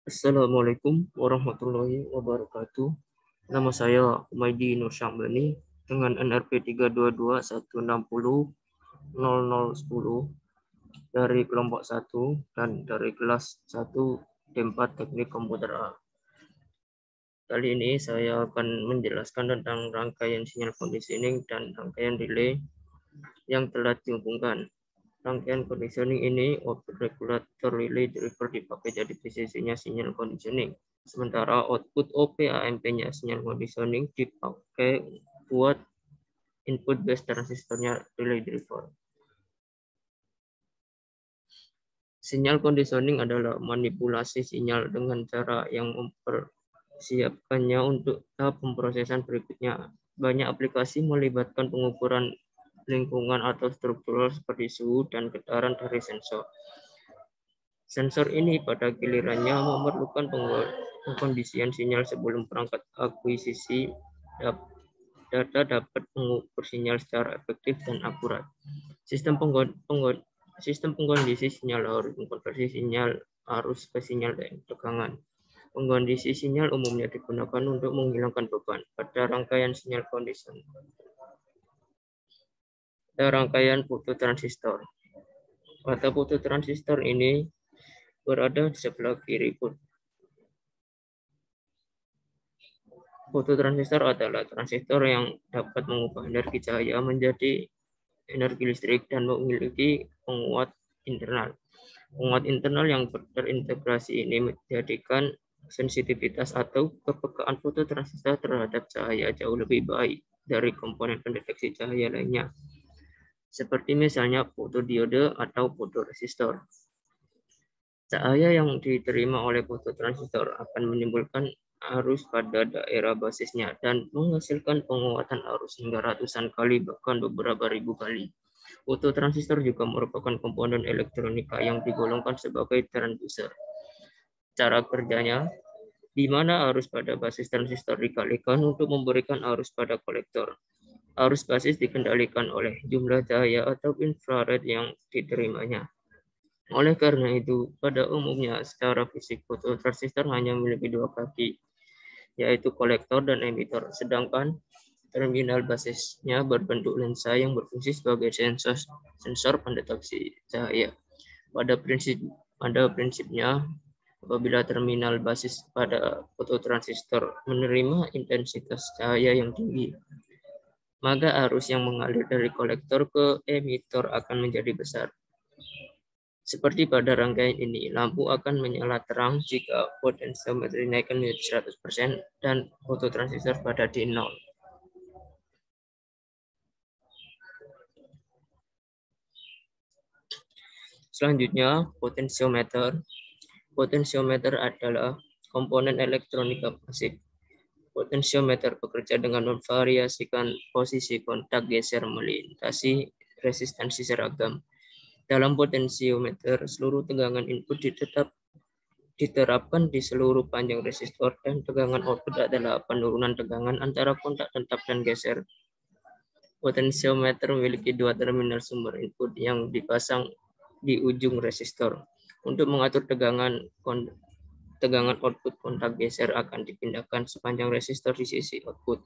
Assalamualaikum warahmatullahi wabarakatuh. Nama saya Humaydi Nur Syambani dengan NRP 322160010 dari kelompok 1 dan dari kelas 1 D4 Teknik Komputer A. Kali ini saya akan menjelaskan tentang rangkaian sinyal conditioning dan rangkaian relay yang telah dihubungkan. Rangkaian conditioning ini, output regulator relay driver dipakai jadi posisinya sinyal conditioning. Sementara output OP-AMP-nya sinyal conditioning dipakai buat input base transistornya relay driver. Sinyal conditioning adalah manipulasi sinyal dengan cara yang mempersiapkannya untuk tahap pemrosesan berikutnya. Banyak aplikasi melibatkan pengukuran lingkungan atau struktural seperti suhu dan getaran dari sensor. Sensor ini pada gilirannya memerlukan pengkondisian sinyal sebelum perangkat akuisisi data dapat mengukur sinyal secara efektif dan akurat. Sistem pengkondisi sinyal harus mengkonversi sinyal arus ke sinyal tegangan. Pengkondisi sinyal umumnya digunakan untuk menghilangkan beban pada rangkaian sinyal condition. Pada rangkaian fototransistor. Pada fototransistor ini berada di sebelah kiri. Fototransistor adalah transistor yang dapat mengubah energi cahaya menjadi energi listrik dan memiliki penguat internal. Penguat internal yang terintegrasi ini menjadikan sensitivitas atau kepekaan fototransistor terhadap cahaya jauh lebih baik dari komponen pendeteksi cahaya lainnya, seperti misalnya fotodiode atau fotoresistor. Cahaya yang diterima oleh fototransistor akan menimbulkan arus pada daerah basisnya dan menghasilkan penguatan arus hingga ratusan kali bahkan beberapa ribu kali. Fototransistor juga merupakan komponen elektronika yang digolongkan sebagai transducer. Cara kerjanya, di mana arus pada basis transistor dikalikan untuk memberikan arus pada kolektor. Arus basis dikendalikan oleh jumlah cahaya atau infrared yang diterimanya. Oleh karena itu, pada umumnya secara fisik fototransistor hanya memiliki dua kaki, yaitu kolektor dan emitor, sedangkan terminal basisnya berbentuk lensa yang berfungsi sebagai sensor pendeteksi cahaya. Pada prinsipnya, apabila terminal basis pada fototransistor menerima intensitas cahaya yang tinggi, maka arus yang mengalir dari kolektor ke emitor akan menjadi besar. Seperti pada rangkaian ini, lampu akan menyala terang jika potentiometer dinaikkan menjadi 100% dan fototransistor pada di 0. Selanjutnya, potentiometer. Potentiometer adalah komponen elektronika pasif. Potentiometer bekerja dengan memvariasikan posisi kontak geser melintasi resistansi seragam. Dalam potentiometer, seluruh tegangan input diterapkan di seluruh panjang resistor dan tegangan output adalah penurunan tegangan antara kontak tetap dan geser. Potentiometer memiliki dua terminal sumber input yang dipasang di ujung resistor. Untuk mengatur tegangan output kontak geser akan dipindahkan sepanjang resistor di sisi output.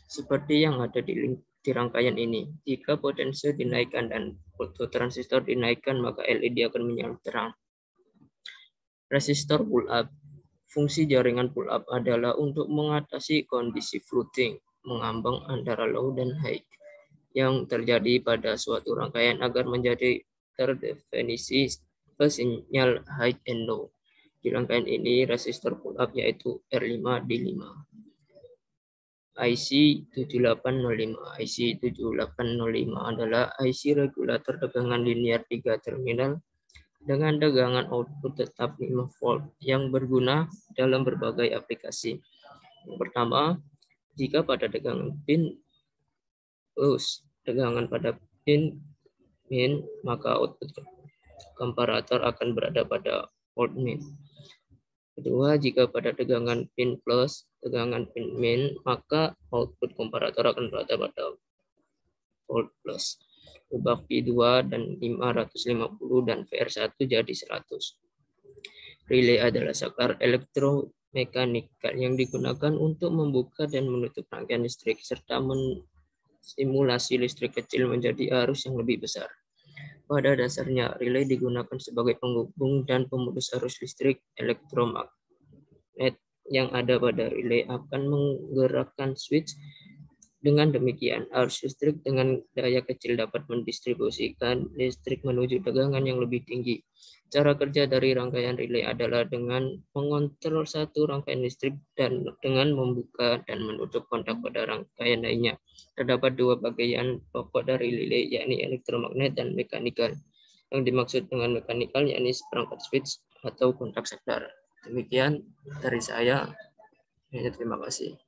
Seperti yang ada di rangkaian ini. Jika potensio dinaikkan dan fototransistor dinaikkan, maka LED akan menyala terang. Resistor pull-up. Fungsi jaringan pull-up adalah untuk mengatasi kondisi floating, mengambang antara low dan high, yang terjadi pada suatu rangkaian agar menjadi terdefinisi sinyal high and low. Di rangkaian ini, resistor pull-up yaitu R5D5. IC 7805. IC 7805 adalah IC regulator tegangan linear 3 terminal dengan tegangan output tetap 5 volt yang berguna dalam berbagai aplikasi. Yang pertama, jika pada tegangan pin tegangan pada pin min, maka output komparator akan berada pada volt min. Kedua, jika pada tegangan pin plus, tegangan pin min, maka output komparator akan berada pada volt plus. Ubah P2 dan 550 dan VR1 jadi 100. Relay adalah saklar elektromekanikal yang digunakan untuk membuka dan menutup rangkaian listrik serta mensimulasi listrik kecil menjadi arus yang lebih besar. Pada dasarnya, relay digunakan sebagai penghubung dan pemutus arus listrik elektromagnet yang ada pada relay akan menggerakkan switch. Dengan demikian, arus listrik dengan daya kecil dapat mendistribusikan listrik menuju tegangan yang lebih tinggi. Cara kerja dari rangkaian relay adalah dengan mengontrol satu rangkaian listrik dan dengan membuka dan menutup kontak pada rangkaian lainnya. Terdapat dua bagian pokok dari relay, yakni elektromagnet dan mekanikal. Yang dimaksud dengan mekanikal yakni seperangkat switch atau kontak saklar. Demikian dari saya. Terima kasih.